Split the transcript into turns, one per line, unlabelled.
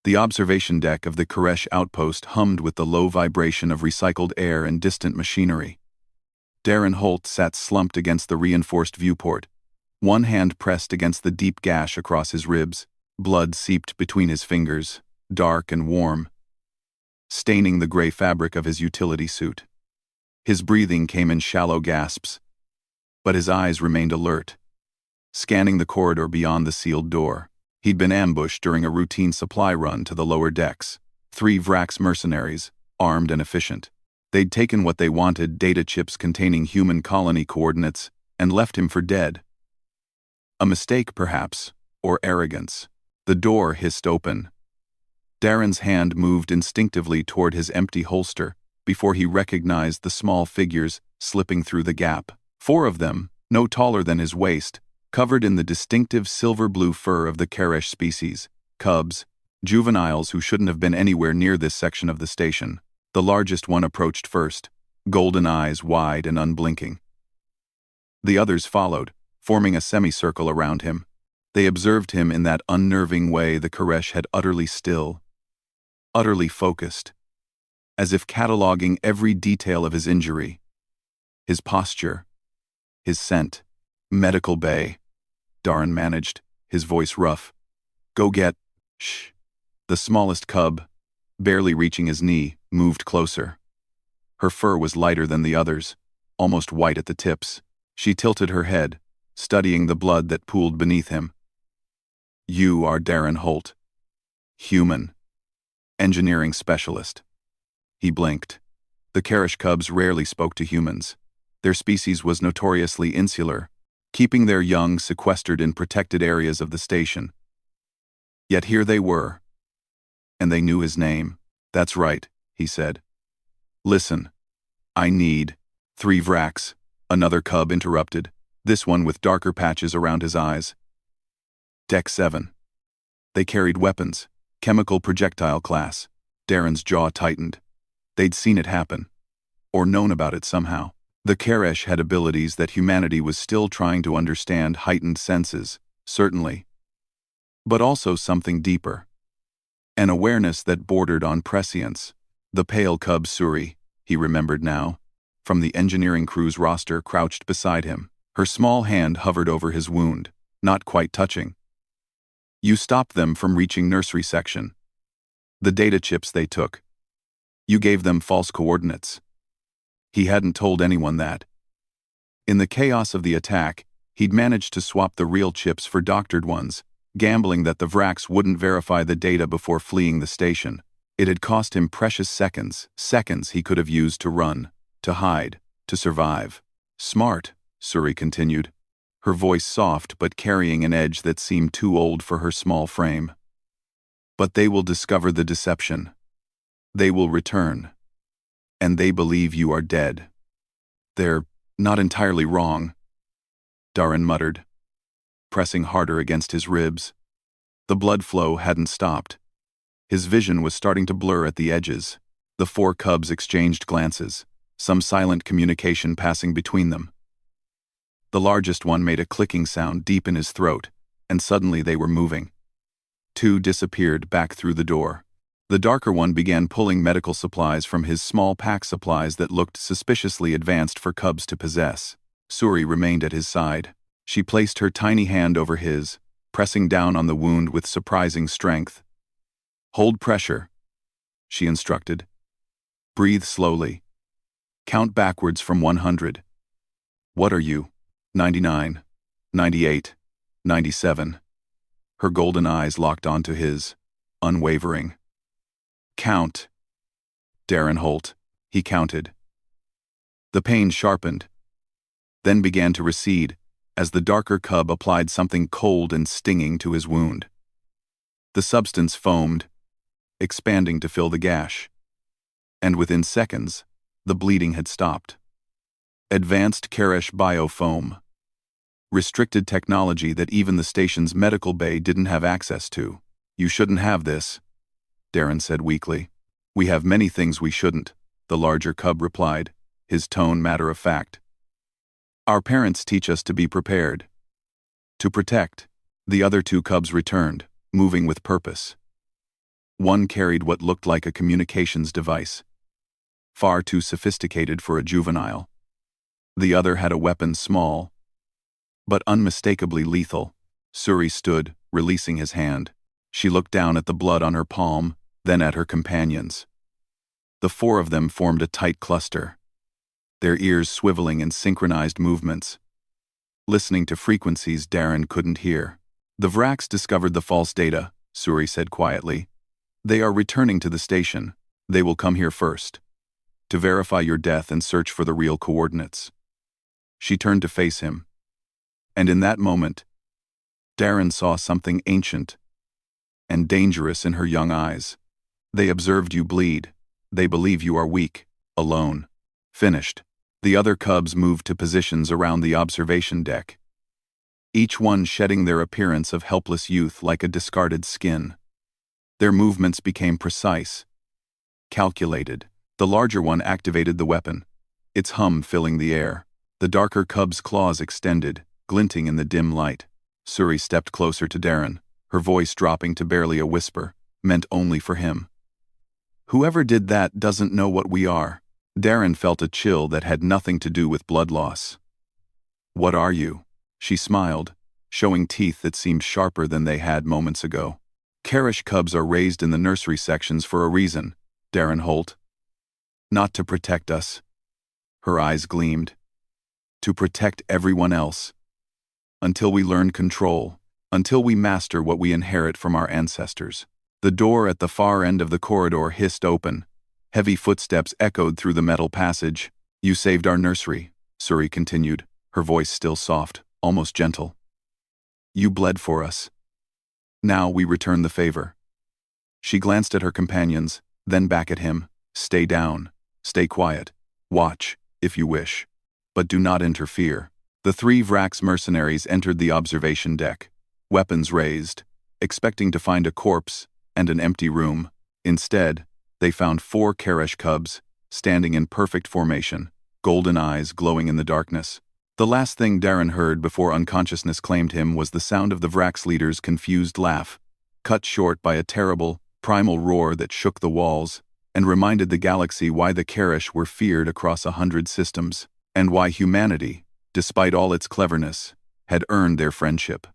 The observation deck of the Koresh outpost hummed with the low vibration of recycled air and distant machinery. Darren Holt sat slumped against the reinforced viewport, one hand pressed against the deep gash across his ribs. Blood seeped between his fingers, dark and warm, staining the gray fabric of his utility suit. His breathing came in shallow gasps, but his eyes remained alert, scanning the corridor beyond the sealed door. He'd been ambushed during a routine supply run to the lower decks. 3 Vrax mercenaries, armed and efficient. They'd taken what they wanted, data chips containing human colony coordinates, and left him for dead. A mistake, perhaps, or arrogance. The door hissed open. Darren's hand moved instinctively toward his empty holster before he recognized the small figures slipping through the gap. 4 of them, no taller than his waist, covered in the distinctive silver-blue fur of the Koresh species, cubs, juveniles who shouldn't have been anywhere near this section of the station. The largest one approached first, golden eyes wide and unblinking. The others followed, forming a semicircle around him. They observed him in that unnerving way the Koresh had utterly still, utterly focused, as if cataloging every detail of his injury. His posture, his scent. Medical bay, Darren managed, his voice rough. Go get, shh. The smallest cub, barely reaching his knee, moved closer. Her fur was lighter than the others, almost white at the tips. She tilted her head, studying the blood that pooled beneath him. You are Darren Holt. Human. Engineering specialist. He blinked. The Koresh cubs rarely spoke to humans. Their species was notoriously insular, keeping their young sequestered in protected areas of the station. Yet here they were. And they knew his name. That's right, he said. Listen. I need 3 Vrax, another cub interrupted, this one with darker patches around his eyes. Deck 7. They carried weapons, chemical projectile class. Darren's jaw tightened. They'd seen it happen. Or known about it somehow. The Koresh had abilities that humanity was still trying to understand, heightened senses, certainly. But also something deeper. An awareness that bordered on prescience. The pale cub Suri, he remembered now, from the engineering crew's roster, crouched beside him. Her small hand hovered over his wound, not quite touching. You stopped them from reaching nursery section. The data chips they took. You gave them false coordinates. He hadn't told anyone that. In the chaos of the attack, he'd managed to swap the real chips for doctored ones, gambling that the Vrax wouldn't verify the data before fleeing the station. It had cost him precious seconds he could have used to run, to hide, to survive. Smart, Suri continued, her voice soft but carrying an edge that seemed too old for her small frame. But they will discover the deception. They will return. And they believe you are dead. They're not entirely wrong, Darren muttered, pressing harder against his ribs. The blood flow hadn't stopped. His vision was starting to blur at the edges. The 4 cubs exchanged glances, some silent communication passing between them. The largest one made a clicking sound deep in his throat, and suddenly they were moving. 2 disappeared back through the door. The darker one began pulling medical supplies from his small pack, supplies that looked suspiciously advanced for cubs to possess. Suri remained at his side. She placed her tiny hand over his, pressing down on the wound with surprising strength. Hold pressure, she instructed. Breathe slowly. Count backwards from 100. What are you? 99, 98, 97. Her golden eyes locked onto his, unwavering. Count. Darren Holt, he counted. The pain sharpened, then began to recede as the darker cub applied something cold and stinging to his wound. The substance foamed, expanding to fill the gash. And within seconds, the bleeding had stopped. Advanced Koresh biofoam. Restricted technology that even the station's medical bay didn't have access to. You shouldn't have this, Darren said weakly. We have many things we shouldn't, the larger cub replied, his tone matter of fact. Our parents teach us to be prepared. To protect. The other 2 cubs returned, moving with purpose. One carried what looked like a communications device, far too sophisticated for a juvenile. The other had a weapon small, but unmistakably lethal. Suri stood, releasing his hand. She looked down at the blood on her palm, then at her companions. The four of them formed a tight cluster, their ears swiveling in synchronized movements, listening to frequencies Darren couldn't hear. The Vraks discovered the false data, Suri said quietly. They are returning to the station. They will come here first, to verify your death and search for the real coordinates. She turned to face him. And in that moment, Darren saw something ancient and dangerous in her young eyes. They observed you bleed. They believe you are weak, alone, finished. The other cubs moved to positions around the observation deck, each one shedding their appearance of helpless youth like a discarded skin. Their movements became precise, calculated. The larger one activated the weapon, its hum filling the air. The darker cub's claws extended, glinting in the dim light. Suri stepped closer to Darren, her voice dropping to barely a whisper, meant only for him. Whoever did that doesn't know what we are. Darren felt a chill that had nothing to do with blood loss. What are you? She smiled, showing teeth that seemed sharper than they had moments ago. Karish cubs are raised in the nursery sections for a reason, Darren Holt. Not to protect us. Her eyes gleamed. To protect everyone else. Until we learn control. Until we master what we inherit from our ancestors. The door at the far end of the corridor hissed open. Heavy footsteps echoed through the metal passage. You saved our nursery, Suri continued, her voice still soft, almost gentle. You bled for us. Now we return the favor. She glanced at her companions, then back at him. Stay down. Stay quiet. Watch, if you wish. But do not interfere. The three Vraks mercenaries entered the observation deck, weapons raised, expecting to find a corpse and an empty room. Instead, they found 4 Karish cubs, standing in perfect formation, golden eyes glowing in the darkness. The last thing Darren heard before unconsciousness claimed him was the sound of the Vraks leader's confused laugh, cut short by a terrible, primal roar that shook the walls and reminded the galaxy why the Karish were feared across 100 systems, and why humanity, despite all its cleverness, had earned their friendship.